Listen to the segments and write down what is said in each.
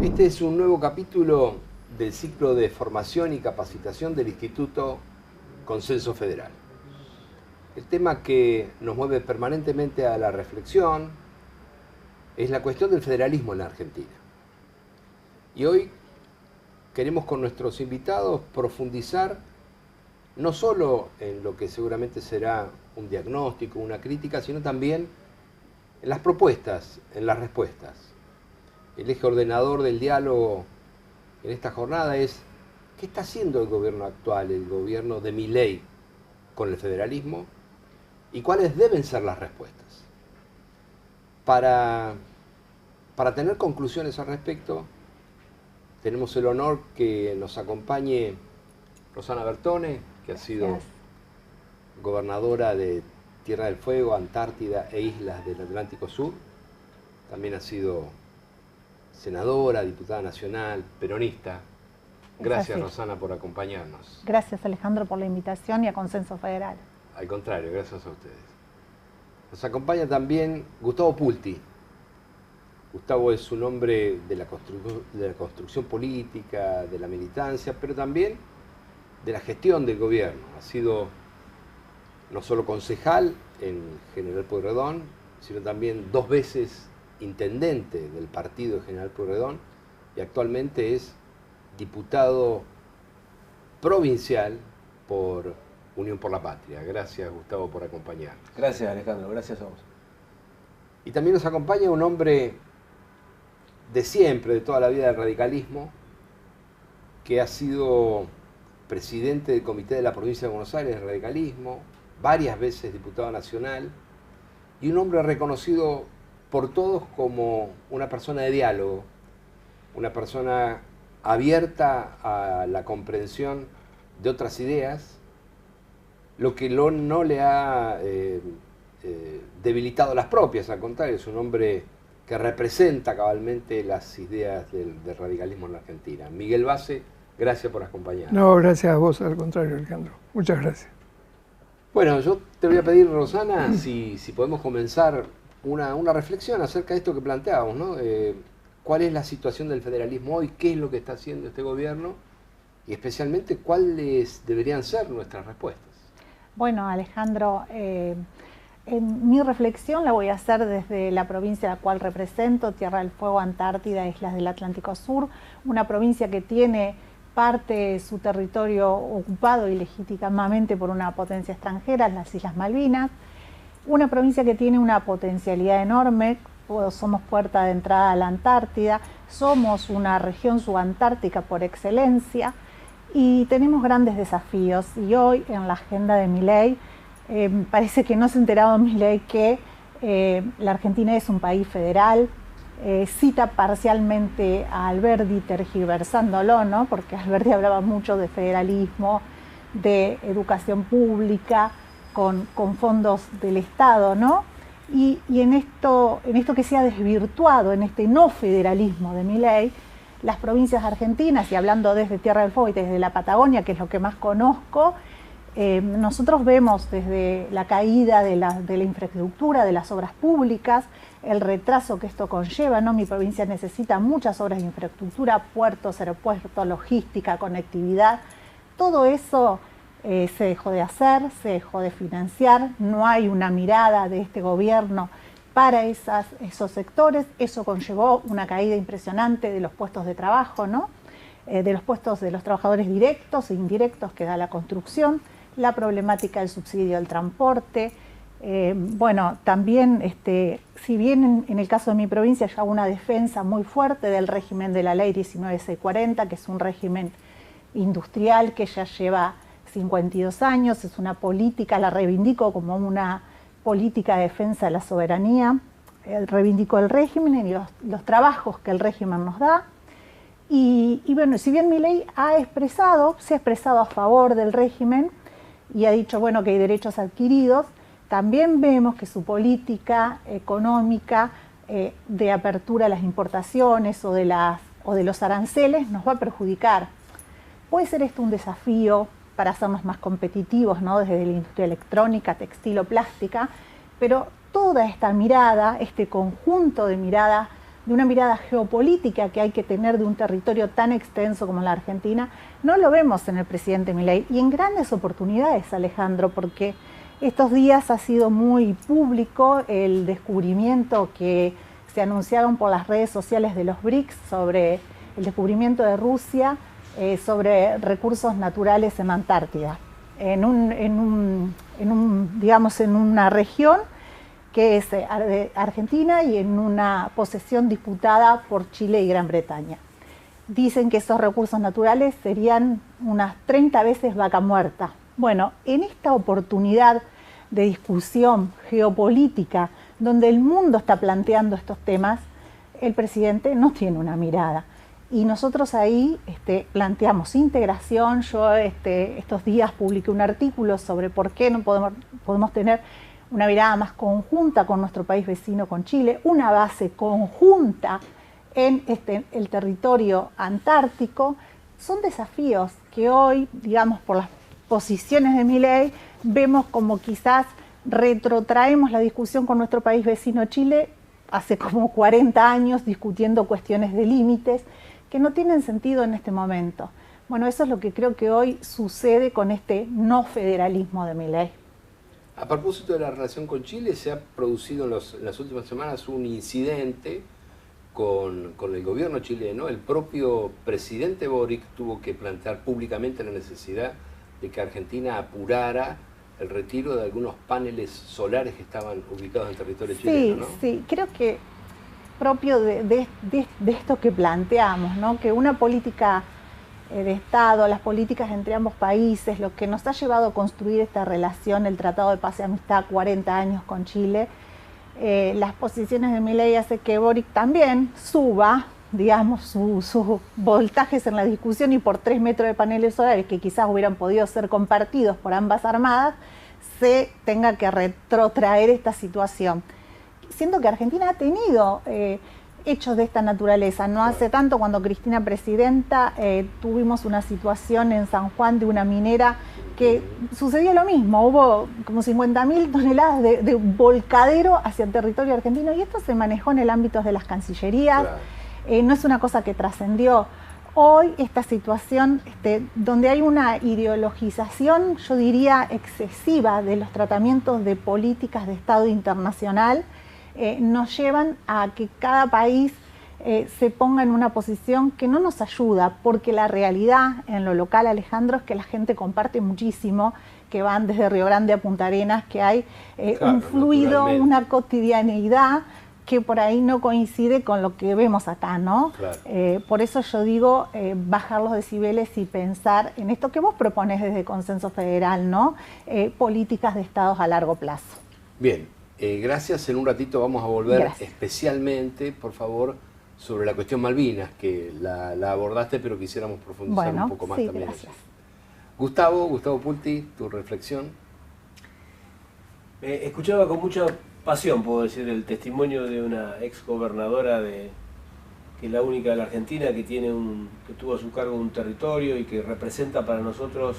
Este es un nuevo capítulo del ciclo de formación y capacitación del Instituto Consenso Federal. El tema que nos mueve permanentemente a la reflexión es la cuestión del federalismo en la Argentina. Y hoy queremos con nuestros invitados profundizar no solo en lo que seguramente será un diagnóstico, una crítica, sino también en las propuestas, en las respuestas. El eje ordenador del diálogo en esta jornada es ¿qué está haciendo el gobierno actual, el gobierno de Milei, con el federalismo? ¿Y cuáles deben ser las respuestas? Para tener conclusiones al respecto, tenemos el honor que nos acompañe Rosana Bertone, que ha sido gobernadora de Tierra del Fuego, Antártida e Islas del Atlántico Sur. También ha sido senadora, diputada nacional, peronista. Gracias, Rosana, por acompañarnos. Gracias, Alejandro, por la invitación y a Consenso Federal. Al contrario, gracias a ustedes. Nos acompaña también Gustavo Pulti. Gustavo es un hombre de la construcción política, de la militancia, pero también de la gestión del gobierno. Ha sido no solo concejal en General Pueyrredón, sino también 2 veces intendente del partido de General Pueyrredón y actualmente es diputado provincial por Unión por la Patria. Gracias, Gustavo, por acompañarnos. Gracias, Alejandro, gracias a vos. Y también nos acompaña un hombre de siempre, de toda la vida del radicalismo, que ha sido presidente del Comité de la Provincia de Buenos Aires del radicalismo, varias veces diputado nacional, y un hombre reconocido por todos como una persona de diálogo, una persona abierta a la comprensión de otras ideas, lo que no le ha debilitado las propias, al contrario, es un hombre que representa cabalmente las ideas del radicalismo en la Argentina. Miguel Base, gracias por acompañarnos. No, gracias a vos, al contrario, Alejandro. Muchas gracias. Bueno, yo te voy a pedir, Rosana, si podemos comenzar una reflexión acerca de esto que planteábamos, ¿no? ¿Cuál es la situación del federalismo hoy? ¿Qué es lo que está haciendo este gobierno? Y especialmente, ¿cuáles deberían ser nuestras respuestas? Bueno, Alejandro, en mi reflexión la voy a hacer desde la provincia a la cual represento, Tierra del Fuego, Antártida, Islas del Atlántico Sur, una provincia que tiene parte de su territorio ocupado ilegítimamente por una potencia extranjera, las Islas Malvinas, una provincia que tiene una potencialidad enorme, somos puerta de entrada a la Antártida, somos una región subantártica por excelencia y tenemos grandes desafíos. Y hoy en la agenda de Milei, parece que no se ha enterado Milei que la Argentina es un país federal, cita parcialmente a Alberdi tergiversándolo, ¿no? Porque Alberdi hablaba mucho de federalismo, de educación pública, con fondos del Estado, ¿no? Y en esto que se ha desvirtuado, en este no federalismo de Milei, las provincias argentinas, y hablando desde Tierra del Fuego y desde la Patagonia, que es lo que más conozco, nosotros vemos desde la caída de la infraestructura, de las obras públicas, el retraso que esto conlleva, ¿no? Mi provincia necesita muchas obras de infraestructura, puertos, aeropuertos, logística, conectividad. Todo eso se dejó de hacer, se dejó de financiar, no hay una mirada de este gobierno para esos sectores. Eso conllevó una caída impresionante de los puestos de trabajo, ¿no? De los puestos de los trabajadores directos e indirectos que da la construcción, la problemática del subsidio del transporte. Bueno, también, si bien en el caso de mi provincia ya hubo una defensa muy fuerte del régimen de la ley 19640, que es un régimen industrial que ya lleva 52 años, es una política, la reivindico como una política de defensa de la soberanía, reivindico el régimen y los trabajos que el régimen nos da. Y bueno, si bien Milei se ha expresado a favor del régimen y ha dicho, bueno, que hay derechos adquiridos, también vemos que su política económica de apertura a las importaciones o de los aranceles nos va a perjudicar. Puede ser esto un desafío para hacernos más competitivos, ¿no? Desde la industria electrónica, textil o plástica, pero toda esta mirada, este conjunto de miradas de una mirada geopolítica que hay que tener de un territorio tan extenso como la Argentina, no lo vemos en el presidente Milei. Y en grandes oportunidades, Alejandro, porque estos días ha sido muy público el descubrimiento que se anunciaron por las redes sociales de los BRICS sobre el descubrimiento de Rusia sobre recursos naturales en Antártida, en una región que es Argentina y en una posesión disputada por Chile y Gran Bretaña. Dicen que esos recursos naturales serían unas 30 veces vaca muerta. Bueno, en esta oportunidad de discusión geopolítica, donde el mundo está planteando estos temas, el presidente no tiene una mirada. Y nosotros ahí planteamos integración. Yo estos días publiqué un artículo sobre por qué no podemos tener una mirada más conjunta con nuestro país vecino, con Chile, una base conjunta en el territorio antártico. Son desafíos que hoy, digamos, por las posiciones de Milei, vemos como quizás retrotraemos la discusión con nuestro país vecino Chile hace como 40 años discutiendo cuestiones de límites que no tienen sentido en este momento. Bueno, eso es lo que creo que hoy sucede con este no federalismo de Milei. A propósito de la relación con Chile, se ha producido en las últimas semanas un incidente con el gobierno chileno. El propio presidente Boric tuvo que plantear públicamente la necesidad de que Argentina apurara el retiro de algunos paneles solares que estaban ubicados en territorio chileno, ¿no? Sí, creo que propio de esto que planteamos, ¿no? Que una política de Estado, las políticas entre ambos países, lo que nos ha llevado a construir esta relación, el Tratado de Paz y Amistad, 40 años con Chile, las posiciones de Milei hace que Boric también suba, digamos, sus voltajes en la discusión, y por 3 metros de paneles solares que quizás hubieran podido ser compartidos por ambas armadas, se tenga que retrotraer esta situación. Siendo que Argentina ha tenido hechos de esta naturaleza. No hace tanto, cuando Cristina presidenta, tuvimos una situación en San Juan de una minera que sucedió lo mismo. Hubo como 50.000 toneladas de volcadero hacia el territorio argentino, y esto se manejó en el ámbito de las cancillerías. Claro. No es una cosa que trascendió. Hoy esta situación, donde hay una ideologización, yo diría, excesiva de los tratamientos de políticas de Estado internacional, nos llevan a que cada país se ponga en una posición que no nos ayuda, porque la realidad en lo local, Alejandro, es que la gente comparte muchísimo, que van desde Río Grande a Punta Arenas, que hay claro, un fluido, una cotidianeidad que por ahí no coincide con lo que vemos acá, ¿no? Claro. Por eso yo digo, bajar los decibeles y pensar en esto que vos propones desde Consenso Federal, ¿no? Políticas de estados a largo plazo. Bien, gracias. En un ratito vamos a volver especialmente, por favor, sobre la cuestión Malvinas, que la abordaste, pero quisiéramos profundizar un poco más también. Gracias. Gustavo Pulti, tu reflexión. Escuchaba con mucha pasión, puedo decir, el testimonio de una ex gobernadora que es la única de la Argentina que tuvo a su cargo un territorio y que representa para nosotros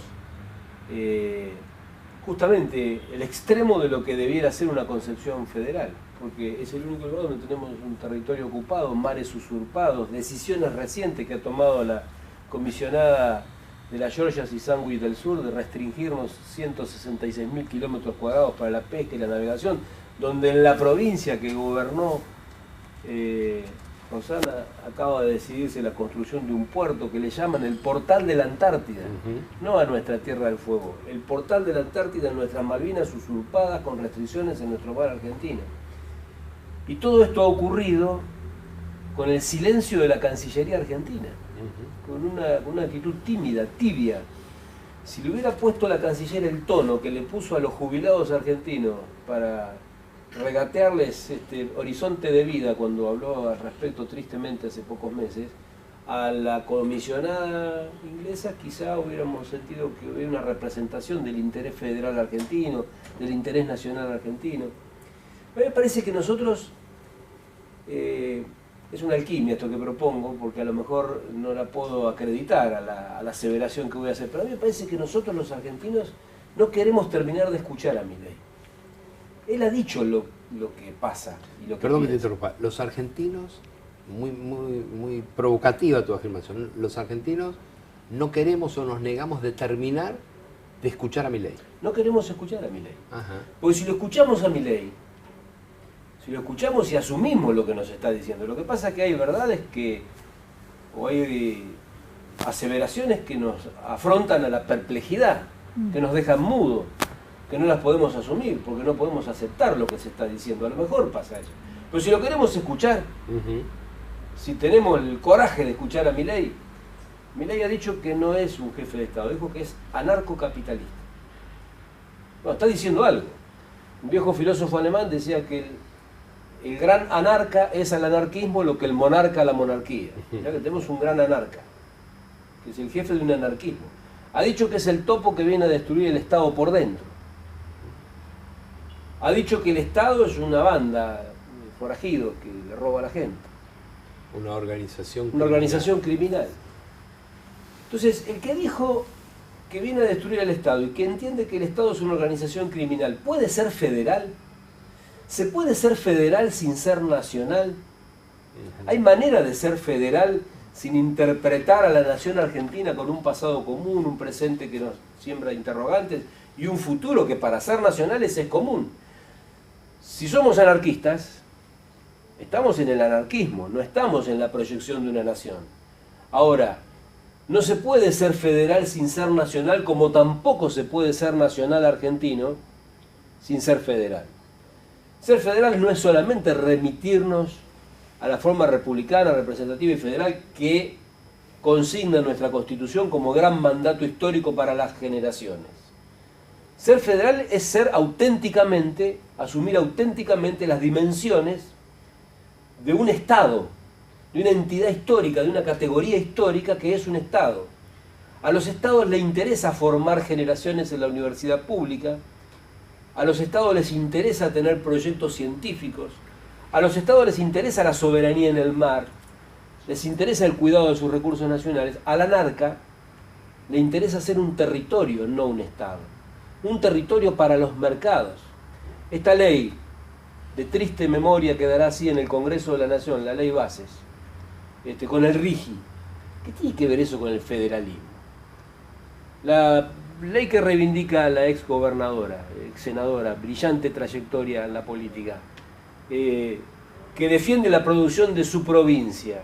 justamente el extremo de lo que debiera ser una concepción federal, porque es el único lugar donde tenemos un territorio ocupado, mares usurpados, decisiones recientes que ha tomado la comisionada de las Georgias y Sandwich del Sur de restringirnos 166.000 kilómetros cuadrados para la pesca y la navegación, donde en la provincia que gobernó Rosana acaba de decidirse la construcción de un puerto que le llaman el Portal de la Antártida, no a nuestra Tierra del Fuego, el Portal de la Antártida en nuestras Malvinas usurpadas con restricciones en nuestro mar argentino. Y todo esto ha ocurrido con el silencio de la Cancillería argentina, con una actitud tímida, tibia. Si le hubiera puesto la canciller el tono que le puso a los jubilados argentinos para regatearles horizonte de vida cuando habló al respecto tristemente hace pocos meses, a la comisionada inglesa quizá hubiéramos sentido que hubiera una representación del interés federal argentino, del interés nacional argentino. A mí me parece que nosotros, es una alquimia esto que propongo, porque a lo mejor no la puedo acreditar a la aseveración que voy a hacer, pero a mí me parece que nosotros los argentinos no queremos terminar de escuchar a Milei. Él ha dicho lo que pasa y lo que Perdón que te interrumpa. Los argentinos muy provocativa tu afirmación. Los argentinos no queremos o nos negamos de terminar de escuchar a Milei. No queremos escuchar a Milei. Ajá. Porque si lo escuchamos a Milei, si lo escuchamos y asumimos lo que nos está diciendo, lo que pasa es que hay verdades que, o hay aseveraciones que nos afrontan a la perplejidad, que nos dejan mudos, que no las podemos asumir, porque no podemos aceptar lo que se está diciendo. A lo mejor pasa eso. Pero si lo queremos escuchar, si tenemos el coraje de escuchar a Milei, Milei ha dicho que no es un jefe de Estado, dijo que es anarcocapitalista. Bueno, está diciendo algo. Un viejo filósofo alemán decía que el gran anarca es al anarquismo lo que el monarca a la monarquía. Ya que tenemos un gran anarca, que es el jefe de un anarquismo. Ha dicho que es el topo que viene a destruir el Estado por dentro. Ha dicho que el Estado es una banda de forajidos que le roba a la gente. Una organización criminal. Entonces, el que dijo que viene a destruir el Estado y que entiende que el Estado es una organización criminal, ¿puede ser federal? ¿Se puede ser federal sin ser nacional? ¿Hay manera de ser federal sin interpretar a la nación argentina con un pasado común, un presente que nos siembra interrogantes y un futuro que para ser nacionales es común? Si somos anarquistas, estamos en el anarquismo, no estamos en la proyección de una nación. Ahora, no se puede ser federal sin ser nacional, como tampoco se puede ser nacional argentino sin ser federal. Ser federal no es solamente remitirnos a la forma republicana, representativa y federal que consigna nuestra Constitución como gran mandato histórico para las generaciones. Ser federal es ser auténticamente, asumir auténticamente las dimensiones de un Estado, de una entidad histórica, de una categoría histórica que es un Estado. A los Estados les interesa formar generaciones en la universidad pública, a los Estados les interesa tener proyectos científicos, a los Estados les interesa la soberanía en el mar, les interesa el cuidado de sus recursos nacionales. A la anarca le interesa ser un territorio, no un Estado. Un territorio para los mercados. Esta ley, de triste memoria, quedará así en el Congreso de la Nación, la ley Bases, con el RIGI. ¿Qué tiene que ver eso con el federalismo? La ley que reivindica a la ex gobernadora, ex senadora, brillante trayectoria en la política, que defiende la producción de su provincia.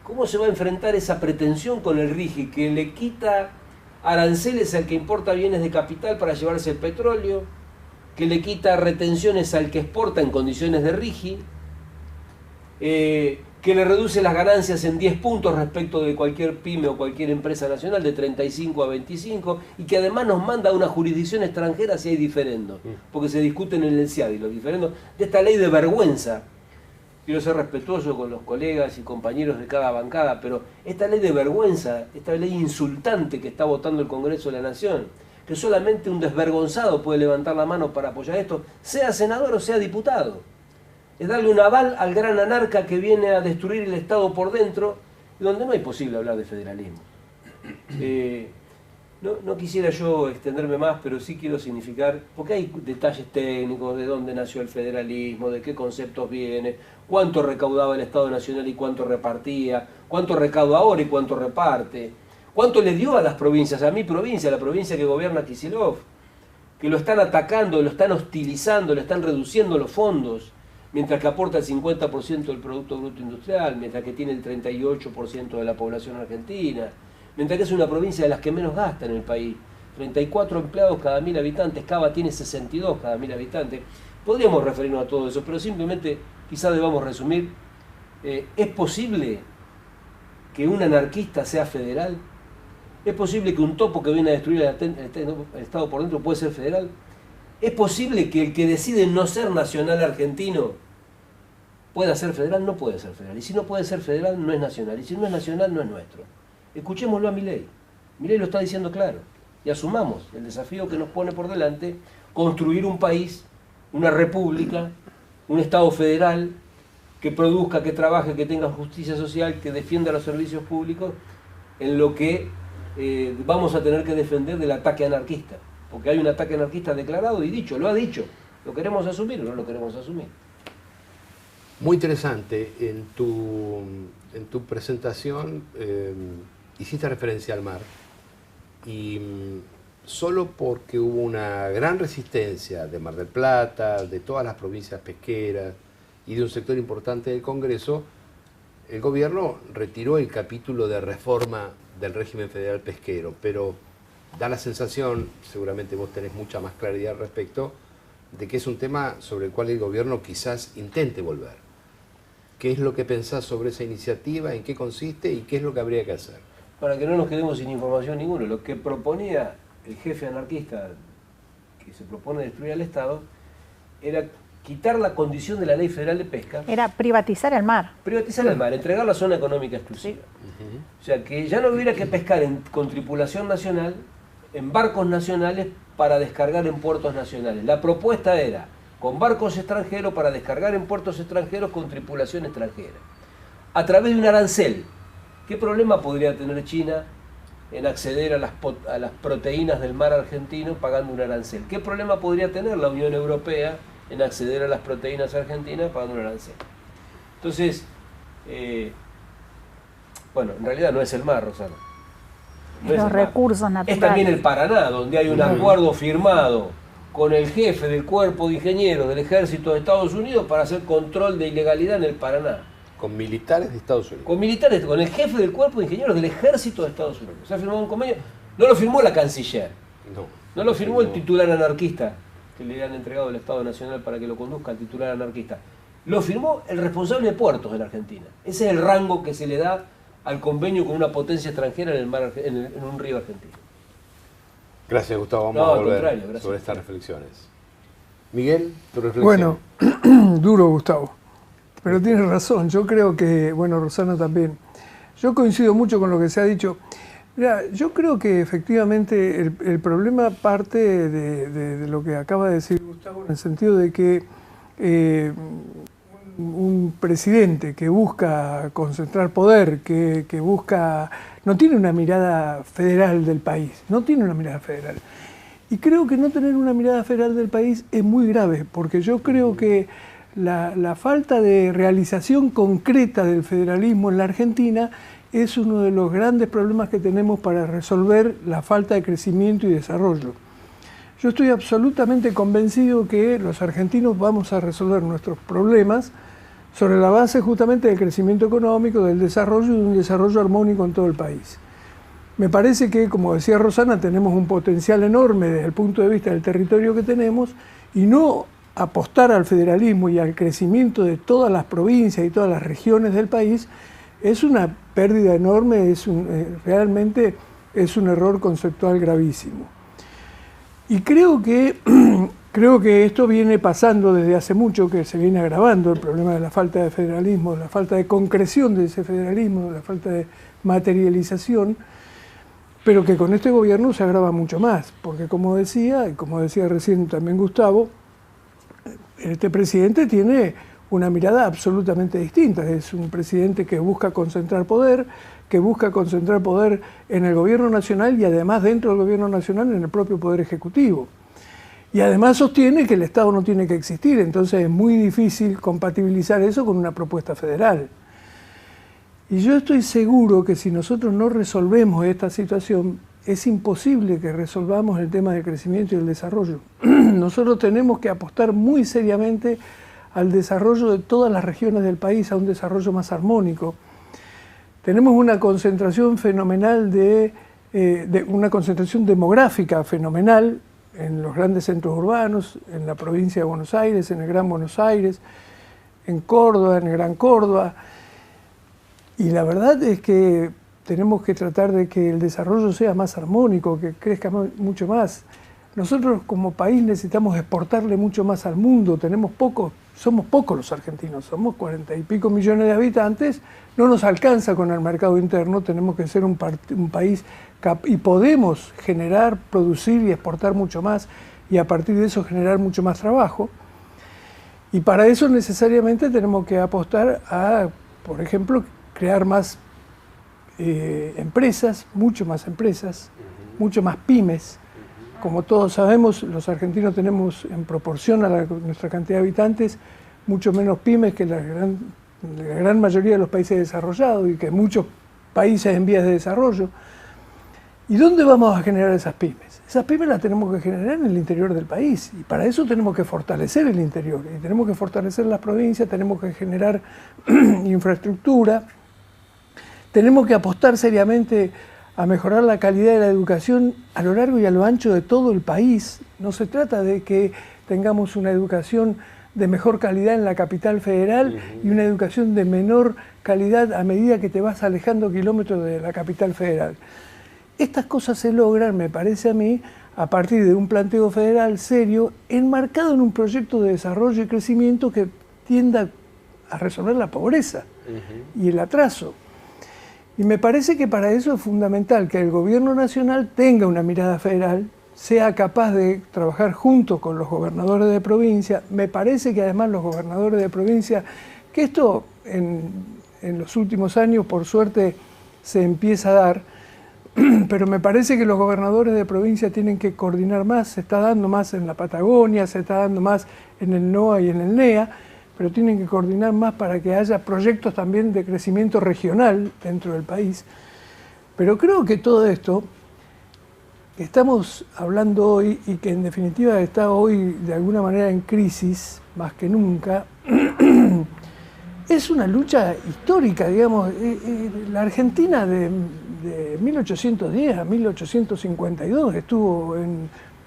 ¿Cómo se va a enfrentar esa pretensión con el RIGI, que le quita aranceles al que importa bienes de capital para llevarse el petróleo, que le quita retenciones al que exporta en condiciones de RIGI, que le reduce las ganancias en 10 puntos respecto de cualquier pyme o cualquier empresa nacional, de 35 a 25, y que además nos manda a una jurisdicción extranjera si hay diferendos, porque se discuten en el CIADI los diferendos de esta ley de vergüenza? Quiero ser respetuoso con los colegas y compañeros de cada bancada, pero esta ley de vergüenza, esta ley insultante que está votando el Congreso de la Nación, que solamente un desvergonzado puede levantar la mano para apoyar esto, sea senador o sea diputado, es darle un aval al gran anarca que viene a destruir el Estado por dentro, donde no es posible hablar de federalismo. No quisiera yo extenderme más, pero sí quiero significar, porque hay detalles técnicos de dónde nació el federalismo, de qué conceptos viene, cuánto recaudaba el Estado Nacional y cuánto repartía, cuánto recauda ahora y cuánto reparte, cuánto le dio a las provincias, a mi provincia, a la provincia que gobierna Kicillof, que lo están atacando, lo están hostilizando, le están reduciendo los fondos, mientras que aporta el 50% del Producto Bruto Industrial, mientras que tiene el 38% de la población argentina, mientras que es una provincia de las que menos gasta en el país. 34 empleados cada 1000 habitantes, Cava tiene 62 cada 1000 habitantes. Podríamos referirnos a todo eso, pero simplemente quizás debamos resumir. ¿Es posible que un anarquista sea federal? ¿Es posible que un topo que viene a destruir el Estado por dentro puede ser federal? ¿Es posible que el que decide no ser nacional argentino pueda ser federal? No puede ser federal. Y si no puede ser federal, no es nacional. Y si no es nacional, no es nuestro. Escuchémoslo a Milei. Milei lo está diciendo claro. Y asumamos el desafío que nos pone por delante, construir un país, una república, un Estado federal, que produzca, que trabaje, que tenga justicia social, que defienda los servicios públicos, en lo que vamos a tener que defender del ataque anarquista. Porque hay un ataque anarquista declarado y dicho, lo ha dicho. ¿Lo queremos asumir o no lo queremos asumir? Muy interesante. En tu presentación hiciste referencia al mar y solo porque hubo una gran resistencia de Mar del Plata, de todas las provincias pesqueras y de un sector importante del Congreso, el gobierno retiró el capítulo de reforma del régimen federal pesquero, pero da la sensación, seguramente vos tenés mucha más claridad al respecto, de que es un tema sobre el cual el gobierno quizás intente volver. ¿Qué es lo que pensás sobre esa iniciativa? ¿En qué consiste? ¿Y qué es lo que habría que hacer? Para que no nos quedemos sin información ninguna, lo que proponía el jefe anarquista que se propone destruir al Estado era quitar la condición de la Ley Federal de Pesca. Era privatizar el mar. Privatizar el mar, entregar la zona económica exclusiva. Sí. O sea, que ya no hubiera que pescar con tripulación nacional, en barcos nacionales para descargar en puertos nacionales. La propuesta era con barcos extranjeros para descargar en puertos extranjeros con tripulación extranjera. A través de un arancel. ¿Qué problema podría tener China en acceder a las proteínas del mar argentino pagando un arancel? ¿Qué problema podría tener la Unión Europea en acceder a las proteínas argentinas pagando un arancel? Entonces, bueno, en realidad no es el mar, Rosana. No es los el mar. recursos naturales. Es también el Paraná, donde hay un acuerdo firmado con el jefe del cuerpo de ingenieros del ejército de Estados Unidos para hacer control de ilegalidad en el Paraná. Con militares de Estados Unidos. Con militares, con el jefe del cuerpo de ingenieros del ejército de Estados Unidos. Se ha firmado un convenio, no lo firmó la canciller, no lo firmó el titular anarquista, que le han entregado el Estado Nacional para que lo conduzca al titular anarquista. Lo firmó el responsable de puertos de la Argentina. Ese es el rango que se le da al convenio con una potencia extranjera en el mar, en un río argentino. Gracias, Gustavo. Vamos a volver sobre estas reflexiones. Miguel, tu reflexión. Bueno, duro, Gustavo. Pero tienes razón. Yo creo que, bueno, Rosana también. Yo coincido mucho con lo que se ha dicho. Mira, yo creo que efectivamente el problema parte de lo que acaba de decir Gustavo, en el sentido de que un presidente que busca concentrar poder, que busca... no tiene una mirada federal del país, no tiene una mirada federal. Y creo que no tener una mirada federal del país es muy grave, porque yo creo que la falta de realización concreta del federalismo en la Argentina es uno de los grandes problemas que tenemos para resolver la falta de crecimiento y desarrollo. Yo estoy absolutamente convencido que los argentinos vamos a resolver nuestros problemas sobre la base justamente del crecimiento económico, del desarrollo y de un desarrollo armónico en todo el país. Me parece que, como decía Rosana, tenemos un potencial enorme desde el punto de vista del territorio que tenemos y no apostar al federalismo y al crecimiento de todas las provincias y todas las regiones del país es una pérdida enorme, realmente es un error conceptual gravísimo. Y creo que esto viene pasando desde hace mucho, que se viene agravando el problema de la falta de federalismo, de la falta de concreción de ese federalismo, de la falta de materialización, pero que con este gobierno se agrava mucho más, porque como decía, y como decía recién también Gustavo, este presidente tiene una mirada absolutamente distinta. Es un presidente que busca concentrar poder en el gobierno nacional y además dentro del gobierno nacional en el propio poder ejecutivo. Y además sostiene que el Estado no tiene que existir, entonces es muy difícil compatibilizar eso con una propuesta federal. Y yo estoy seguro que si nosotros no resolvemos esta situación, es imposible que resolvamos el tema del crecimiento y el desarrollo. Nosotros tenemos que apostar muy seriamente al desarrollo de todas las regiones del país, a un desarrollo más armónico. Tenemos una concentración fenomenal una concentración demográfica fenomenal en los grandes centros urbanos, en la provincia de Buenos Aires, en el Gran Buenos Aires, en Córdoba, en el Gran Córdoba. Y la verdad es que tenemos que tratar de que el desarrollo sea más armónico, que crezca mucho más. Nosotros como país necesitamos exportarle mucho más al mundo. Somos pocos los argentinos, somos 40 y pico millones de habitantes. No nos alcanza con el mercado interno, tenemos que ser un país y podemos generar, producir y exportar mucho más y a partir de eso generar mucho más trabajo. Y para eso necesariamente tenemos que apostar a, por ejemplo, crear más empresas, mucho más pymes. Como todos sabemos, los argentinos tenemos, en proporción a nuestra cantidad de habitantes, mucho menos pymes que la gran mayoría de los países desarrollados y que muchos países en vías de desarrollo. ¿Y dónde vamos a generar esas pymes? Esas pymes las tenemos que generar en el interior del país y para eso tenemos que fortalecer el interior y tenemos que fortalecer las provincias, tenemos que generar infraestructura, tenemos que apostar seriamente a mejorar la calidad de la educación a lo largo y a lo ancho de todo el país. No se trata de que tengamos una educación de mejor calidad en la capital federal y una educación de menor calidad a medida que te vas alejando kilómetros de la capital federal. Estas cosas se logran, me parece a mí, a partir de un planteo federal serio, enmarcado en un proyecto de desarrollo y crecimiento que tienda a resolver la pobreza y el atraso. Y me parece que para eso es fundamental que el gobierno nacional tenga una mirada federal, sea capaz de trabajar junto con los gobernadores de provincia. Me parece que además los gobernadores de provincia, que esto en los últimos años por suerte se empieza a dar, pero me parece que los gobernadores de provincia tienen que coordinar más, se está dando más en la Patagonia, se está dando más en el NOA y en el NEA, pero tienen que coordinar más para que haya proyectos también de crecimiento regional dentro del país. Pero creo que todo esto que estamos hablando hoy y que en definitiva está hoy de alguna manera en crisis, más que nunca, es una lucha histórica, digamos. La Argentina de 1810 a 1852 estuvo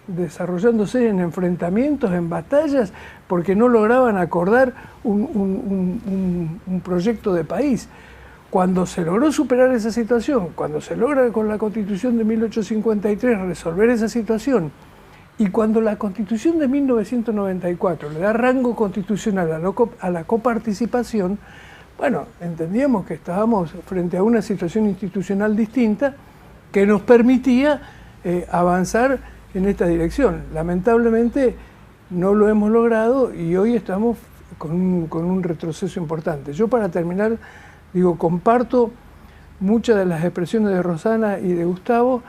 desarrollándose en enfrentamientos, en batallas, porque no lograban acordar un proyecto de país. Cuando se logró superar esa situación, cuando se logra con la Constitución de 1853 resolver esa situación, y cuando la Constitución de 1994 le da rango constitucional a la coparticipación, bueno, entendíamos que estábamos frente a una situación institucional distinta que nos permitía avanzar en esta dirección. Lamentablemente no lo hemos logrado y hoy estamos con un retroceso importante. Yo, para terminar, digo, comparto muchas de las expresiones de Rosana y de Gustavo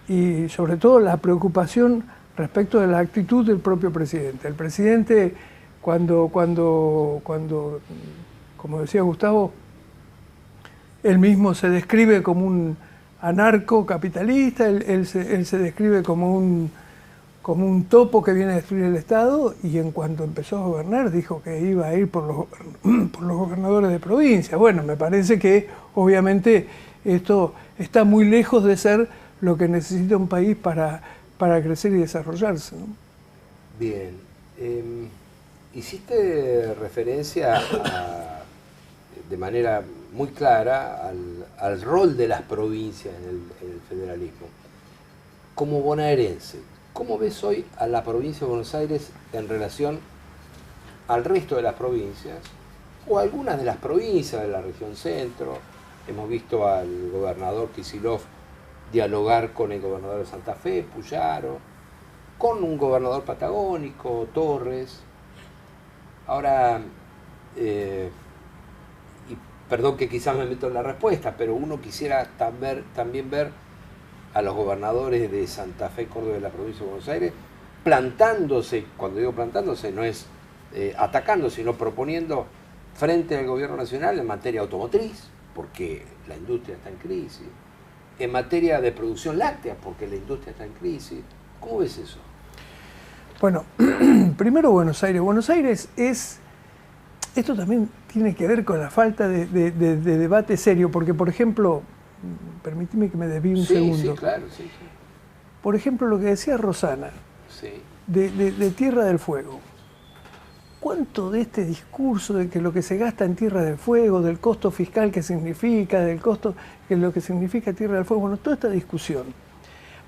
y sobre todo la preocupación respecto de la actitud del propio presidente. El presidente, cuando como decía Gustavo, él mismo se describe como un anarcocapitalista, él se describe como un topo que viene a destruir el Estado, y en cuanto empezó a gobernar dijo que iba a ir por los gobernadores de provincia. Bueno, me parece que obviamente esto está muy lejos de ser lo que necesita un país para crecer y desarrollarse, ¿no? Bien. Hiciste referencia de manera muy clara al rol de las provincias en el federalismo. Como bonaerense, ¿cómo ves hoy a la provincia de Buenos Aires en relación al resto de las provincias o algunas de las provincias de la región centro? Hemos visto al gobernador Kicillof dialogar con el gobernador de Santa Fe, Puyaro, con un gobernador patagónico, Torres. Ahora, y perdón que quizás me meto en la respuesta, pero uno quisiera también ver a los gobernadores de Santa Fe, Córdoba y de la provincia de Buenos Aires plantándose. Cuando digo plantándose no es atacando, sino proponiendo frente al gobierno nacional en materia automotriz, porque la industria está en crisis, en materia de producción láctea, porque la industria está en crisis. ¿Cómo ves eso? Bueno, primero Buenos Aires. Buenos Aires es... Esto también tiene que ver con la falta de debate serio, porque, por ejemplo, permíteme que me desvíe un segundo. Sí, claro, sí. Por ejemplo, lo que decía Rosana, sí, de Tierra del Fuego. ¿Cuánto de este discurso de que lo que se gasta en Tierra del Fuego, del costo fiscal que significa, del costo que lo que significa Tierra del Fuego, bueno, toda esta discusión?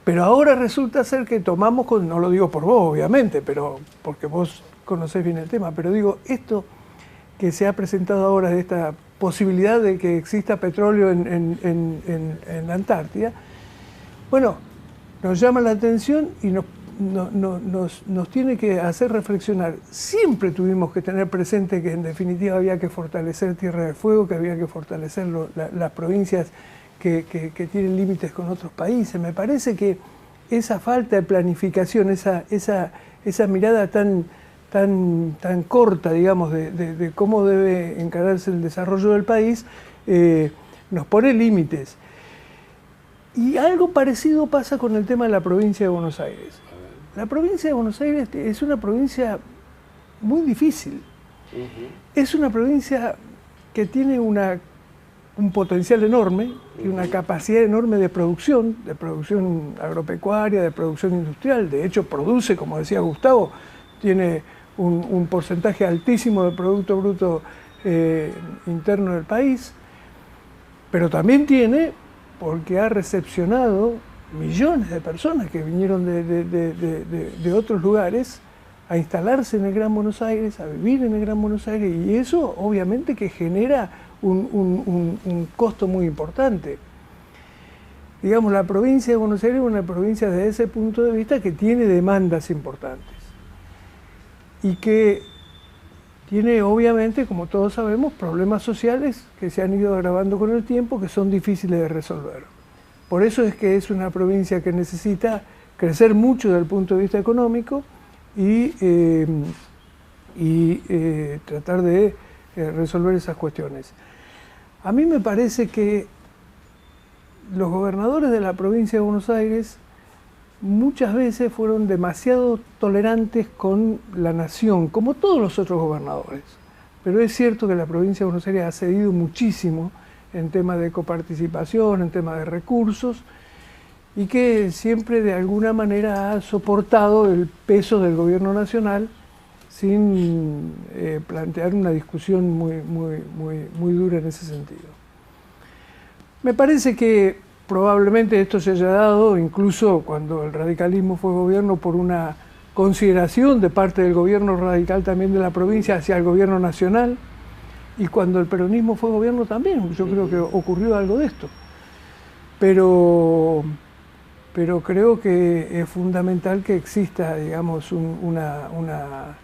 Pero ahora resulta ser que tomamos, no lo digo por vos, obviamente, pero porque vos conocés bien el tema, pero digo, esto que se ha presentado ahora de esta posibilidad de que exista petróleo en la Antártida, bueno, nos llama la atención y nos tiene que hacer reflexionar. Siempre tuvimos que tener presente que en definitiva había que fortalecer Tierra del Fuego, que había que fortalecer las provincias que tienen límites con otros países. Me parece que esa falta de planificación, esa mirada tan tan corta, digamos, de cómo debe encararse el desarrollo del país, nos pone límites. Y algo parecido pasa con el tema de la provincia de Buenos Aires. La provincia de Buenos Aires es una provincia muy difícil. Es una provincia que tiene un potencial enorme y una capacidad enorme de producción agropecuaria, de producción industrial. De hecho, produce, como decía Gustavo, tiene un porcentaje altísimo del Producto Bruto Interno del país, pero también tiene, porque ha recepcionado millones de personas que vinieron de otros lugares a instalarse en el Gran Buenos Aires, a vivir en el Gran Buenos Aires, y eso obviamente que genera un costo muy importante. Digamos, la provincia de Buenos Aires es una provincia desde ese punto de vista que tiene demandas importantes y que tiene obviamente, como todos sabemos, problemas sociales que se han ido agravando con el tiempo, que son difíciles de resolver. Por eso es que es una provincia que necesita crecer mucho desde el punto de vista económico y tratar de resolver esas cuestiones. A mí me parece que los gobernadores de la provincia de Buenos Aires muchas veces fueron demasiado tolerantes con la nación, como todos los otros gobernadores. Pero es cierto que la provincia de Buenos Aires ha cedido muchísimo en temas de coparticipación, en temas de recursos, y que siempre de alguna manera ha soportado el peso del gobierno nacional sin plantear una discusión muy dura en ese sentido. Me parece que probablemente esto se haya dado incluso cuando el radicalismo fue gobierno por una consideración de parte del gobierno radical también de la provincia hacia el gobierno nacional, y cuando el peronismo fue gobierno también, yo creo que ocurrió algo de esto. Pero creo que es fundamental que exista, digamos, una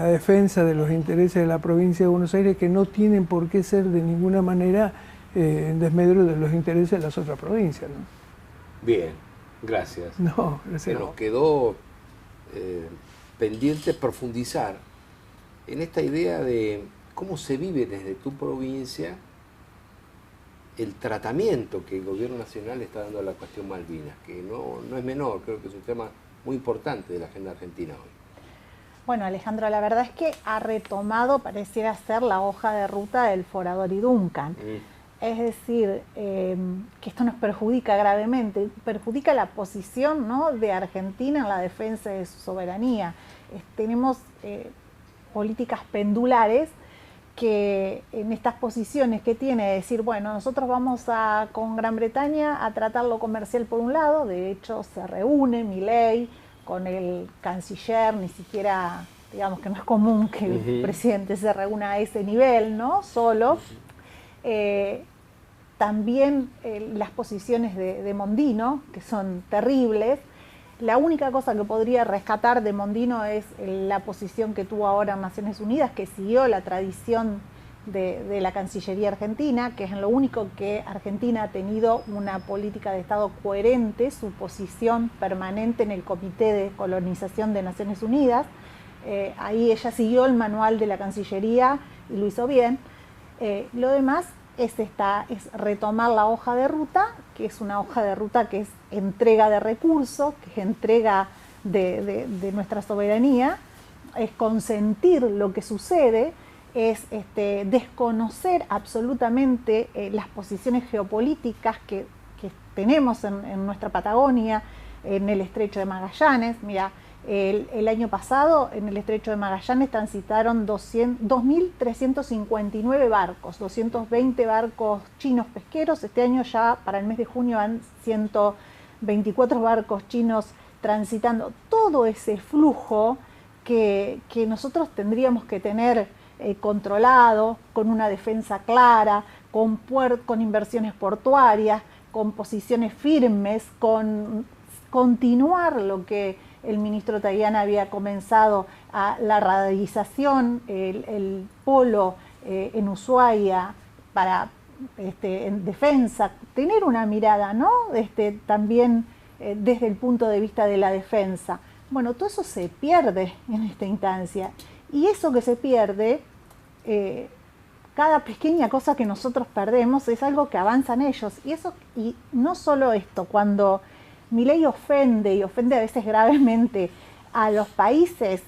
defensa de los intereses de la provincia de Buenos Aires que no tienen por qué ser de ninguna manera en desmedro de los intereses de las otras provincias, ¿no? Bien, gracias. No, gracias. Nos quedó pendiente profundizar en esta idea de cómo se vive desde tu provincia el tratamiento que el gobierno nacional está dando a la cuestión Malvinas, que no es menor, creo que es un tema muy importante de la agenda argentina hoy. Bueno, Alejandro, la verdad es que ha retomado, pareciera ser, la hoja de ruta del Forador y Duncan. Es decir, que esto nos perjudica gravemente, perjudica la posición, ¿no?, de Argentina en la defensa de su soberanía. Tenemos políticas pendulares que en estas posiciones que tiene, decir, bueno, nosotros vamos con Gran Bretaña a tratar lo comercial por un lado, de hecho se reúne Milei con el canciller, ni siquiera, digamos que no es común que el presidente se reúna a ese nivel, ¿no?, solo. También las posiciones de Mondino, que son terribles. La única cosa que podría rescatar de Mondino es la posición que tuvo ahora en Naciones Unidas, que siguió la tradición de la Cancillería argentina, que es en lo único que Argentina ha tenido una política de Estado coherente, su posición permanente en el Comité de Colonización de Naciones Unidas. Ahí ella siguió el manual de la Cancillería y lo hizo bien. Lo demás es retomar la hoja de ruta, que es una hoja de ruta que es entrega de recursos, que es entrega de nuestra soberanía, es consentir lo que sucede, es desconocer absolutamente las posiciones geopolíticas que tenemos en nuestra Patagonia, en el Estrecho de Magallanes. Mira, el año pasado en el Estrecho de Magallanes transitaron 2.359 barcos, 220 barcos chinos pesqueros. Este año ya para el mes de junio van 124 barcos chinos transitando. Todo ese flujo que nosotros tendríamos que tener controlado, con una defensa clara, con inversiones portuarias, con posiciones firmes, con continuar lo que el ministro Tajani había comenzado, la radialización, el polo en Ushuaia para en defensa, tener una mirada, ¿no?, también desde el punto de vista de la defensa. Bueno, todo eso se pierde en esta instancia. Y eso que se pierde, cada pequeña cosa que nosotros perdemos es algo que avanzan ellos. Y no solo esto, cuando Milei ofende, y ofende a veces gravemente a los países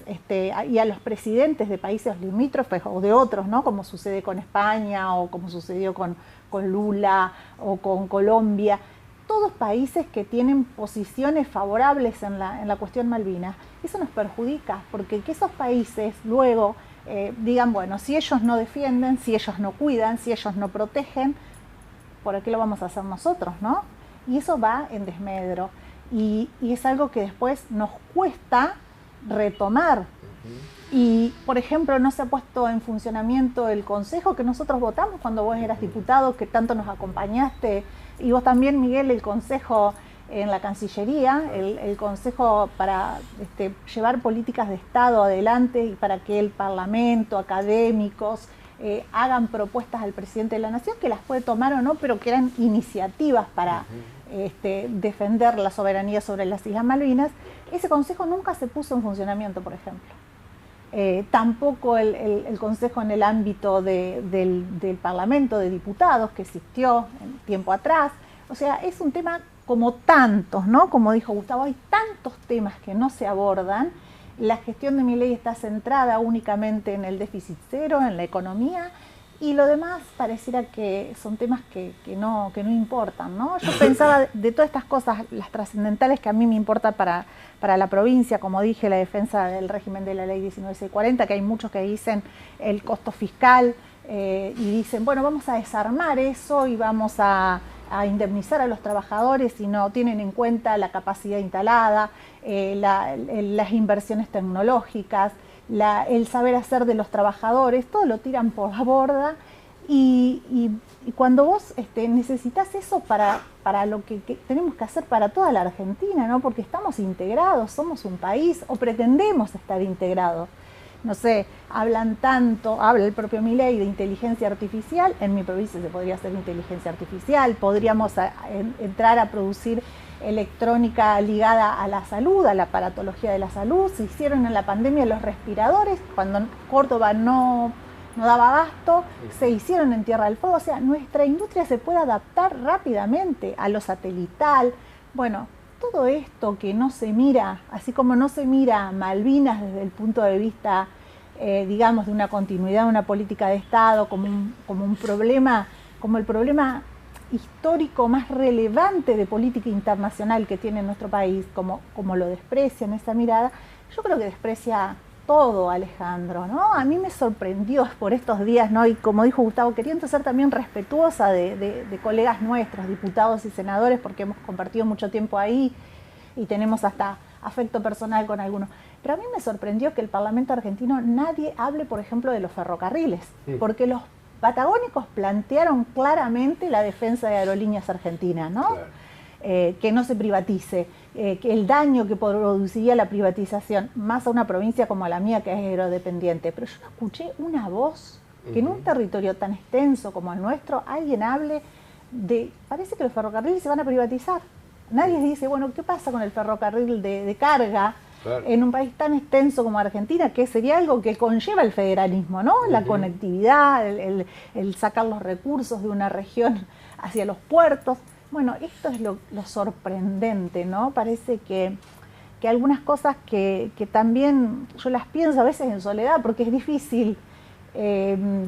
y a los presidentes de países limítrofes o de otros, ¿no? Como sucede con España o como sucedió con Lula o con Colombia, todos países que tienen posiciones favorables en la cuestión Malvinas. Eso nos perjudica, porque que esos países luego digan, bueno, si ellos no defienden, si ellos no cuidan, si ellos no protegen, ¿por qué lo vamos a hacer nosotros, no? Y eso va en desmedro. Y es algo que después nos cuesta retomar. Y, por ejemplo, no se ha puesto en funcionamiento el consejo que nosotros votamos cuando vos eras diputado, que tanto nos acompañaste, y vos también, Miguel, el consejo en la Cancillería, el consejo para llevar políticas de Estado adelante y para que el Parlamento, académicos, hagan propuestas al presidente de la Nación, que las puede tomar o no, pero que eran iniciativas para defender la soberanía sobre las Islas Malvinas. Ese consejo nunca se puso en funcionamiento, por ejemplo. Tampoco el consejo en el ámbito del Parlamento de Diputados, que existió en tiempo atrás. O sea, es un tema como tantos, ¿no? Como dijo Gustavo, hay tantos temas que no se abordan. La gestión de Milei está centrada únicamente en el déficit cero, en la economía, y lo demás pareciera que son temas que no importan, ¿no? Yo pensaba de todas estas cosas, las trascendentales que a mí me importa para la provincia, como dije, la defensa del régimen de la ley 19640, que hay muchos que dicen el costo fiscal, y dicen, bueno, vamos a desarmar eso y vamos a indemnizar a los trabajadores y no tienen en cuenta la capacidad instalada, las inversiones tecnológicas, el saber hacer de los trabajadores, todo lo tiran por la borda. Y cuando vos necesitas eso para lo que tenemos que hacer para toda la Argentina, ¿no? Porque estamos integrados, somos un país o pretendemos estar integrados. No sé, habla el propio Milei de inteligencia artificial. En mi provincia se podría hacer inteligencia artificial, podríamos entrar a producir electrónica ligada a la salud, a la aparatología de la salud. Se hicieron en la pandemia los respiradores, cuando Córdoba no daba abasto, se hicieron en Tierra del Fuego. O sea, nuestra industria se puede adaptar rápidamente a lo satelital. Bueno, todo esto que no se mira, así como no se mira Malvinas desde el punto de vista, digamos, de una continuidad de una política de Estado, como un problema, como el problema histórico más relevante de política internacional que tiene nuestro país, como lo desprecia en esa mirada, yo creo que desprecia todo, Alejandro, ¿no? A mí me sorprendió por estos días, ¿no? Y como dijo Gustavo, queriendo ser también respetuosa de colegas nuestros, diputados y senadores, porque hemos compartido mucho tiempo ahí y tenemos hasta afecto personal con algunos. Pero a mí me sorprendió que el Parlamento argentino nadie hable, por ejemplo, de los ferrocarriles, porque los patagónicos plantearon claramente la defensa de Aerolíneas Argentinas, ¿no? Claro. Que no se privatice, que el daño que produciría la privatización, más a una provincia como la mía que es aerodependiente. Pero yo no escuché una voz que en un territorio tan extenso como el nuestro alguien hable de, parece que los ferrocarriles se van a privatizar. Nadie dice, bueno, ¿qué pasa con el ferrocarril de carga? Claro. En un país tan extenso como Argentina, que sería algo que conlleva el federalismo, ¿no? La conectividad, el sacar los recursos de una región hacia los puertos. Bueno, esto es lo sorprendente, ¿no? Parece que algunas cosas que también yo las pienso a veces en soledad, porque es difícil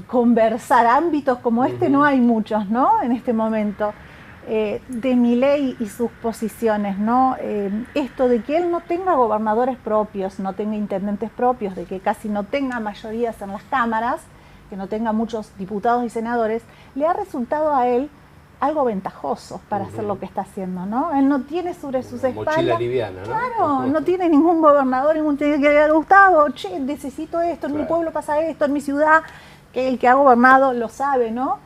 conversar. Ámbitos como este no hay muchos, ¿no? En este momento. De Milei y sus posiciones, ¿no? Esto de que él no tenga gobernadores propios, no tenga intendentes propios, de que casi no tenga mayorías en las cámaras, que no tenga muchos diputados y senadores, le ha resultado a él algo ventajoso para hacer lo que está haciendo, ¿no? Él no tiene sobre sus espaldas... Mochila liviana, ¿no? Claro, no tiene ningún gobernador, ningún que le Gustavo, che, necesito esto, en mi pueblo pasa esto, en mi ciudad, que el que ha gobernado lo sabe, ¿no?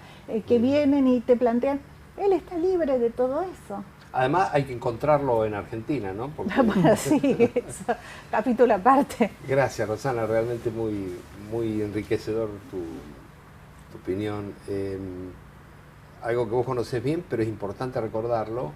Que vienen y te plantean... Él está libre de todo eso. Además hay que encontrarlo en Argentina, ¿no? Porque... Bueno, sí, eso, capítulo aparte. Gracias, Rosana, realmente muy, muy enriquecedor tu opinión. Algo que vos conocés bien, pero es importante recordarlo.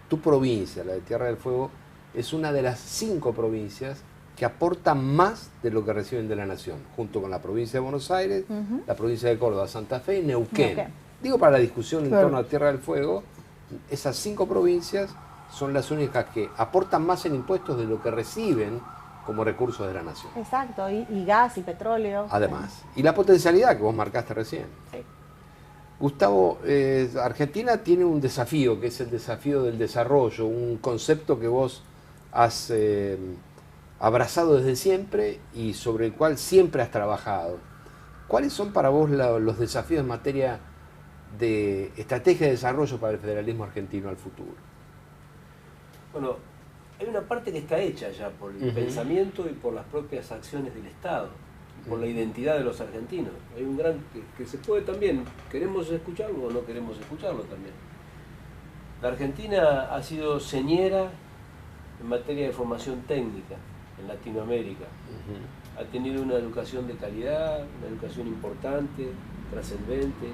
Tu provincia, la de Tierra del Fuego, es una de las 5 provincias que aportan más de lo que reciben de la nación, junto con la provincia de Buenos Aires, la provincia de Córdoba, Santa Fe y Neuquén. Digo, para la discusión en torno a Tierra del Fuego, esas 5 provincias son las únicas que aportan más en impuestos de lo que reciben como recursos de la nación. Exacto, y gas y petróleo. Además, y la potencialidad que vos marcaste recién. Sí. Gustavo, Argentina tiene un desafío, que es el desafío del desarrollo, un concepto que vos has abrazado desde siempre y sobre el cual siempre has trabajado. ¿Cuáles son para vos los desafíos en materia de estrategia de desarrollo para el federalismo argentino al futuro? Bueno, hay una parte que está hecha ya por el pensamiento y por las propias acciones del Estado, y por la identidad de los argentinos. Hay un gran que se puede también, queremos escucharlo o no queremos escucharlo también. La Argentina ha sido señera en materia de formación técnica en Latinoamérica. Ha tenido una educación de calidad, una educación importante, trascendente,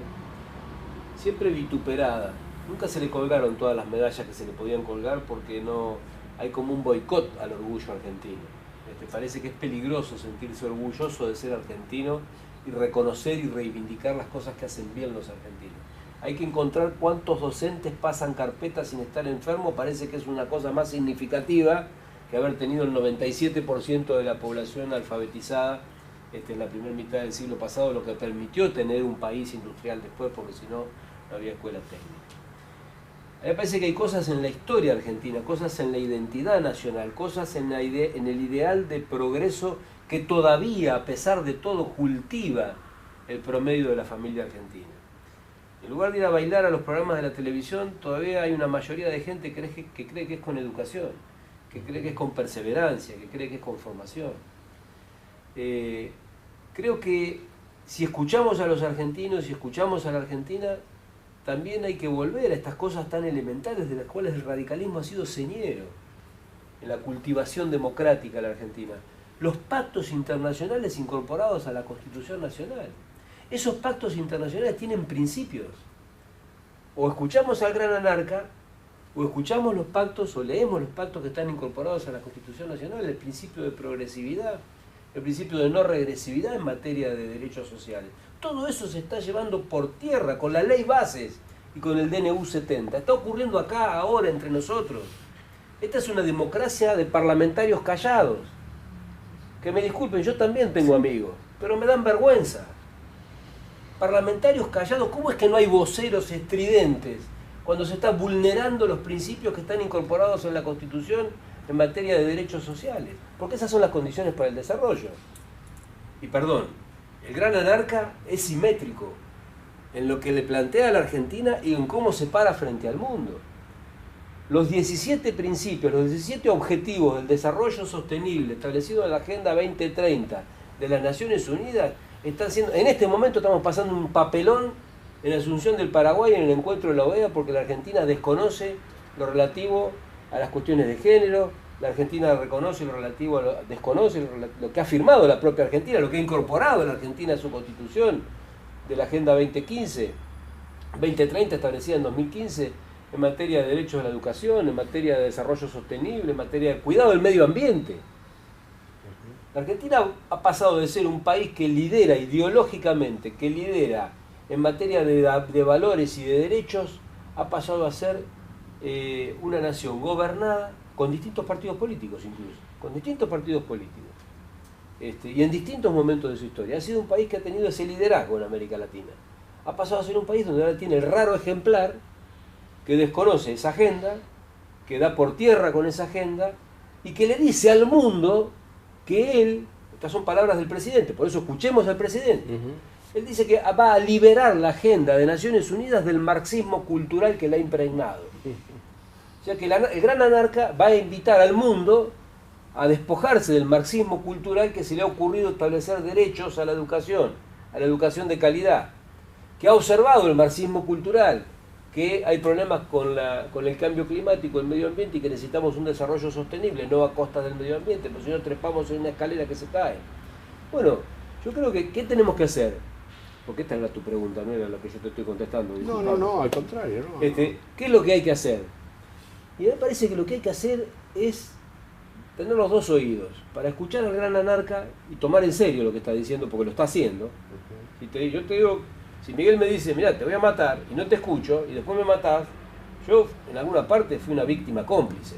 siempre vituperada. Nunca se le colgaron todas las medallas que se le podían colgar porque no hay como un boicot al orgullo argentino. Parece que es peligroso sentirse orgulloso de ser argentino y reconocer y reivindicar las cosas que hacen bien los argentinos. Hay que encontrar cuántos docentes pasan carpetas sin estar enfermos, parece que es una cosa más significativa que haber tenido el 97% de la población alfabetizada en la primera mitad del siglo pasado, lo que permitió tener un país industrial después, porque si no, no había escuela técnica. A mí me parece que hay cosas en la historia argentina, cosas en la identidad nacional, cosas en el ideal de progreso que todavía, a pesar de todo, cultiva el promedio de la familia argentina. En lugar de ir a bailar a los programas de la televisión, todavía hay una mayoría de gente que cree que es con educación, que cree que es con perseverancia, que cree que es con formación. Creo que si escuchamos a los argentinos, si escuchamos a la Argentina, también hay que volver a estas cosas tan elementales de las cuales el radicalismo ha sido señero en la cultivación democrática de la Argentina. Los pactos internacionales incorporados a la Constitución Nacional. Esos pactos internacionales tienen principios. O escuchamos al gran anarca, o escuchamos los pactos, o leemos los pactos que están incorporados a la Constitución Nacional, el principio de progresividad, el principio de no regresividad en materia de derechos sociales. Todo eso se está llevando por tierra con la ley bases y con el DNU 70. Está ocurriendo acá, ahora, entre nosotros. Esta es una democracia de parlamentarios callados. Que me disculpen, yo también tengo amigos, pero me dan vergüenza. Parlamentarios callados, ¿cómo es que no hay voceros estridentes cuando se están vulnerando los principios que están incorporados en la Constitución en materia de derechos sociales? Porque esas son las condiciones para el desarrollo. Y perdón, el gran anarca es simétrico en lo que le plantea a la Argentina y en cómo se para frente al mundo. Los 17 principios, los 17 objetivos del desarrollo sostenible establecidos en la Agenda 2030 de las Naciones Unidas están siendo, en este momento estamos pasando un papelón en Asunción del Paraguay en el encuentro de la OEA porque la Argentina desconoce lo relativo a las cuestiones de género, la Argentina reconoce lo relativo desconoce lo que ha firmado la propia Argentina, lo que ha incorporado la Argentina a su constitución de la Agenda 2030 establecida en 2015 en materia de derechos a la educación, en materia de desarrollo sostenible, en materia de cuidado del medio ambiente. La Argentina ha pasado de ser un país que lidera ideológicamente, que lidera en materia de valores y de derechos, ha pasado a ser una nación gobernada con distintos partidos políticos incluso, con distintos partidos políticos, y en distintos momentos de su historia. Ha sido un país que ha tenido ese liderazgo en América Latina. Ha pasado a ser un país donde ahora tiene el raro ejemplar que desconoce esa agenda, que da por tierra con esa agenda, y que le dice al mundo que él, estas son palabras del presidente, por eso escuchemos al presidente, él dice que va a liberar la agenda de Naciones Unidas del marxismo cultural que la ha impregnado. O sea que el gran anarca va a invitar al mundo a despojarse del marxismo cultural que se le ha ocurrido establecer derechos a la educación de calidad, que ha observado el marxismo cultural, que hay problemas con el cambio climático, el medio ambiente y que necesitamos un desarrollo sostenible, no a costa del medio ambiente, porque si no trepamos en una escalera que se cae. Bueno, yo creo que, ¿qué tenemos que hacer? Porque esta era tu pregunta, no era la que yo te estoy contestando. No, al contrario. No. ¿Qué es lo que hay que hacer? Y a mí me parece que lo que hay que hacer es tener los dos oídos para escuchar al gran anarca y tomar en serio lo que está diciendo, porque lo está haciendo. Yo te digo, si Miguel me dice, mira, te voy a matar, y no te escucho, y después me matás, yo en alguna parte fui una víctima cómplice.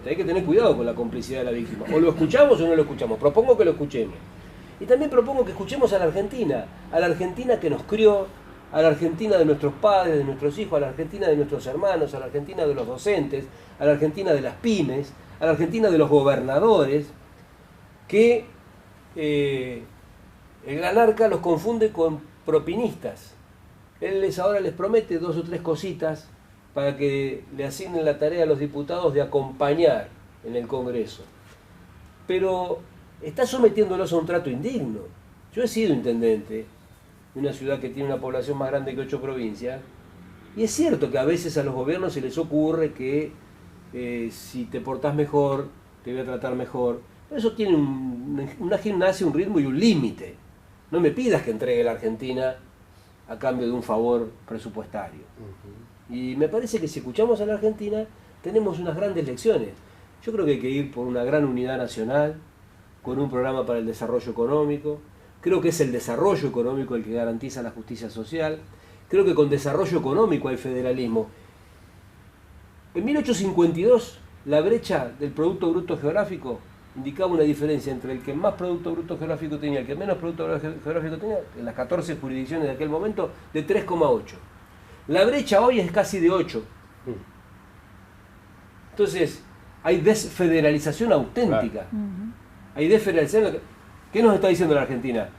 Hay que tener cuidado con la complicidad de la víctima. O lo escuchamos o no lo escuchamos. Propongo que lo escuchemos. Y también propongo que escuchemos a la Argentina que nos crió, a la Argentina de nuestros padres, de nuestros hijos, a la Argentina de nuestros hermanos, a la Argentina de los docentes, a la Argentina de las pymes, a la Argentina de los gobernadores, que el gran arca los confunde con propinistas. Él ahora les promete 2 o 3 cositas para que le asignen la tarea a los diputados de acompañar en el Congreso. Pero está sometiéndolos a un trato indigno. Yo he sido intendente de una ciudad que tiene una población más grande que 8 provincias, y es cierto que a veces a los gobiernos se les ocurre que si te portás mejor, te voy a tratar mejor. Pero eso tiene una gimnasia, un ritmo y un límite. No me pidas que entregue la Argentina a cambio de un favor presupuestario. Y me parece que si escuchamos a la Argentina, tenemos unas grandes lecciones. Yo creo que hay que ir por una gran unidad nacional, con un programa para el desarrollo económico. Creo que es el desarrollo económico el que garantiza la justicia social. Creo que con desarrollo económico hay federalismo. En 1852, la brecha del Producto Bruto Geográfico indicaba una diferencia entre el que más Producto Bruto Geográfico tenía y el que menos Producto Geográfico tenía, en las 14 jurisdicciones de aquel momento, de 3,8. La brecha hoy es casi de 8. Entonces, hay desfederalización auténtica. Hay desfederalización. ¿Qué nos está diciendo la Argentina?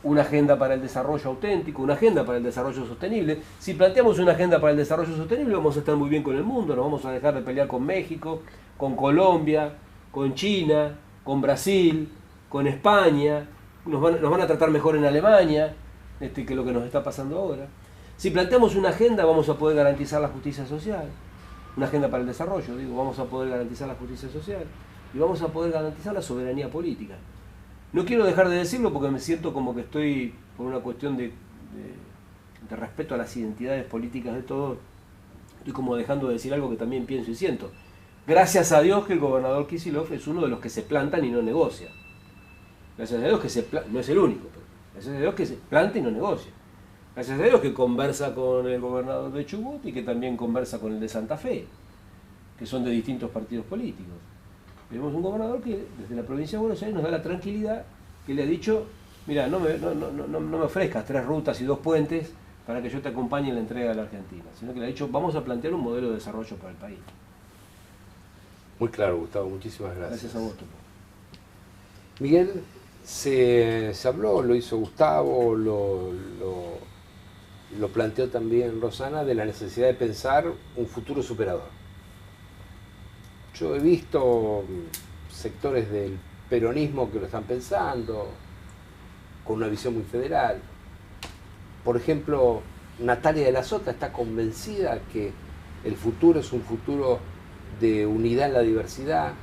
Una agenda para el desarrollo auténtico, una agenda para el desarrollo sostenible. Si planteamos una agenda para el desarrollo sostenible, vamos a estar muy bien con el mundo, nos vamos a dejar de pelear con México, con Colombia, con China, con Brasil, con España, nos van a tratar mejor en Alemania, que lo que nos está pasando ahora. Si planteamos una agenda, vamos a poder garantizar la justicia social, una agenda para el desarrollo, vamos a poder garantizar la justicia social y vamos a poder garantizar la soberanía política. No quiero dejar de decirlo porque me siento como que estoy, por una cuestión de respeto a las identidades políticas de todos, estoy como dejando de decir algo que también pienso y siento. Gracias a Dios que el gobernador Kicillof es uno de los que se plantan y no negocia. Gracias a Dios que no es el único, pero gracias a Dios que se planta y no negocia. Gracias a Dios que conversa con el gobernador de Chubut y que también conversa con el de Santa Fe, que son de distintos partidos políticos. Tenemos un gobernador que desde la provincia de Buenos Aires nos da la tranquilidad, que le ha dicho, mira, no me ofrezcas 3 rutas y 2 puentes para que yo te acompañe en la entrega de la Argentina, sino que le ha dicho, vamos a plantear un modelo de desarrollo para el país. Muy claro, Gustavo, muchísimas gracias. Gracias a vos, Topo. Miguel, se habló, lo hizo Gustavo, lo planteó también Rosana, de la necesidad de pensar un futuro superador. Yo he visto sectores del peronismo que lo están pensando, con una visión muy federal. Por ejemplo, Natalia de la Sota está convencida que el futuro es un futuro de unidad en la diversidad,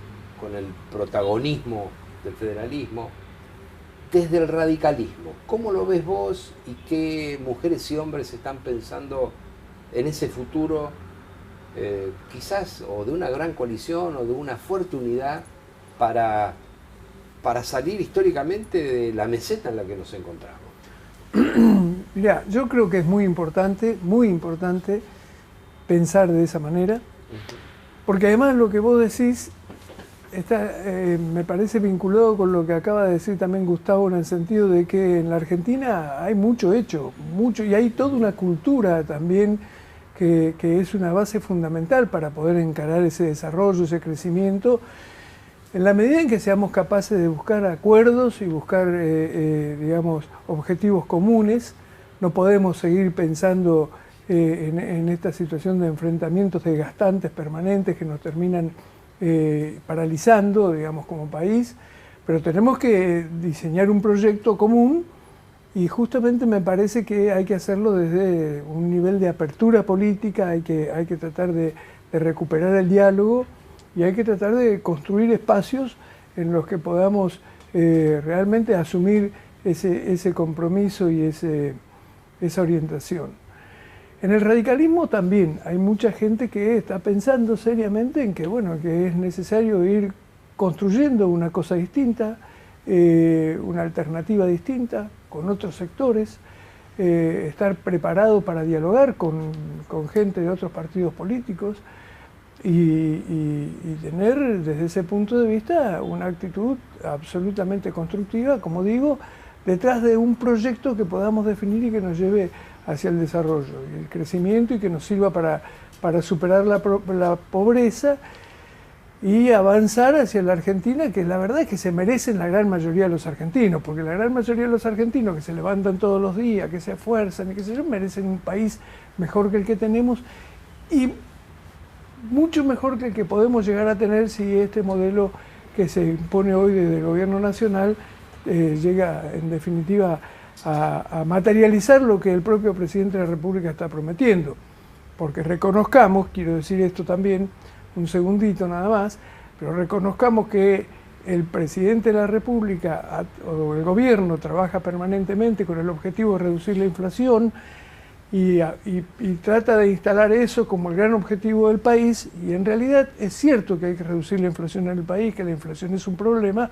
con el protagonismo del federalismo. Desde el radicalismo, ¿cómo lo ves vos y qué mujeres y hombres están pensando en ese futuro, quizás, o de una gran coalición o de una fuerte unidad para salir históricamente de la meseta en la que nos encontramos? Mirá, yo creo que es muy importante pensar de esa manera, porque además lo que vos decís está, me parece vinculado con lo que acaba de decir también Gustavo, en el sentido de que en la Argentina hay mucho hecho, y hay toda una cultura también que es una base fundamental para poder encarar ese desarrollo, ese crecimiento, en la medida en que seamos capaces de buscar acuerdos y buscar, digamos, objetivos comunes. No podemos seguir pensando en esta situación de enfrentamientos desgastantes permanentes que nos terminan paralizando, digamos, como país, pero tenemos que diseñar un proyecto común y justamente me parece que hay que hacerlo desde un nivel de apertura política, hay que tratar de recuperar el diálogo y hay que tratar de construir espacios en los que podamos realmente asumir ese compromiso y esa orientación. En el radicalismo también hay mucha gente que está pensando seriamente en que, bueno, que es necesario ir construyendo una cosa distinta, una alternativa distinta, con otros sectores, estar preparado para dialogar con gente de otros partidos políticos y tener desde ese punto de vista una actitud absolutamente constructiva, como digo, detrás de un proyecto que podamos definir y que nos lleve hacia el desarrollo y el crecimiento y que nos sirva para superar la pobreza y avanzar hacia la Argentina, que la verdad es que se merecen la gran mayoría de los argentinos, porque la gran mayoría de los argentinos que se levantan todos los días, que se esfuerzan y que se merecen un país mejor que el que tenemos y mucho mejor que el que podemos llegar a tener si este modelo que se impone hoy desde el gobierno nacional llega en definitiva a materializar lo que el propio presidente de la República está prometiendo. Porque reconozcamos, quiero decir esto también, un segundito nada más, pero reconozcamos que el presidente de la República o el gobierno trabaja permanentemente con el objetivo de reducir la inflación y trata de instalar eso como el gran objetivo del país, y en realidad es cierto que hay que reducir la inflación en el país, que la inflación es un problema,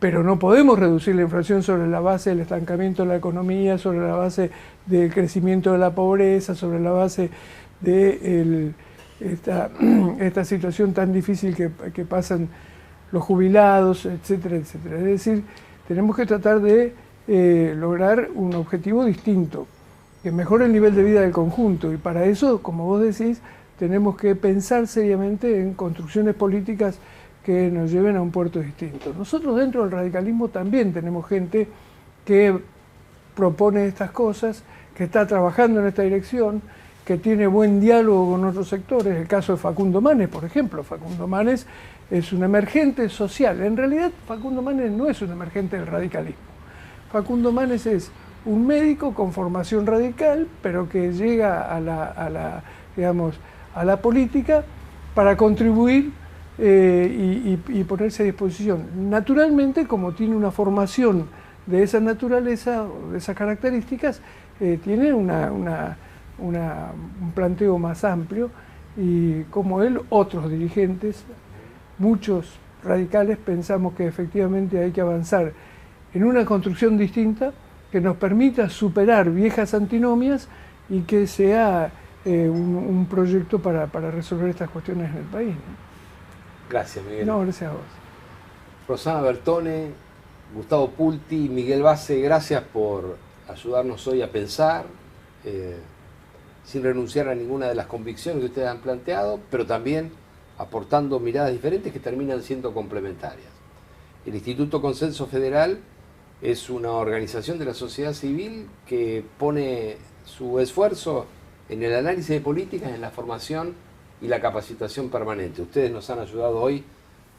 pero no podemos reducir la inflación sobre la base del estancamiento de la economía, sobre la base del crecimiento de la pobreza, sobre la base de esta situación tan difícil que pasan los jubilados, etcétera, etcétera. Es decir, tenemos que tratar de lograr un objetivo distinto, que mejore el nivel de vida del conjunto, y para eso, como vos decís, tenemos que pensar seriamente en construcciones políticas que nos lleven a un puerto distinto. Nosotros dentro del radicalismo también tenemos gente que propone estas cosas, que está trabajando en esta dirección, que tiene buen diálogo con otros sectores. El caso de Facundo Manes, por ejemplo. Facundo Manes es un emergente social. En realidad, Facundo Manes no es un emergente del radicalismo. Facundo Manes es un médico con formación radical, pero que llega a la política para contribuir y ponerse a disposición. Naturalmente, como tiene una formación de esa naturaleza, de esas características, tiene un planteo más amplio, y como él, otros dirigentes, muchos radicales, pensamos que efectivamente hay que avanzar en una construcción distinta que nos permita superar viejas antinomias y que sea un proyecto para resolver estas cuestiones en el país, ¿no? Gracias, Miguel. No, gracias a vos. Rosana Bertone, Gustavo Pulti, Miguel Base, gracias por ayudarnos hoy a pensar, sin renunciar a ninguna de las convicciones que ustedes han planteado, pero también aportando miradas diferentes que terminan siendo complementarias. El Instituto Consenso Federal es una organización de la sociedad civil que pone su esfuerzo en el análisis de políticas, en la formación y la capacitación permanente. Ustedes nos han ayudado hoy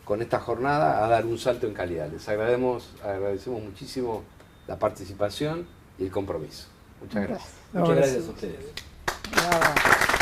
con esta jornada a dar un salto en calidad. Les agradecemos muchísimo la participación y el compromiso. Muchas gracias. Muchas gracias a ustedes. Bravo.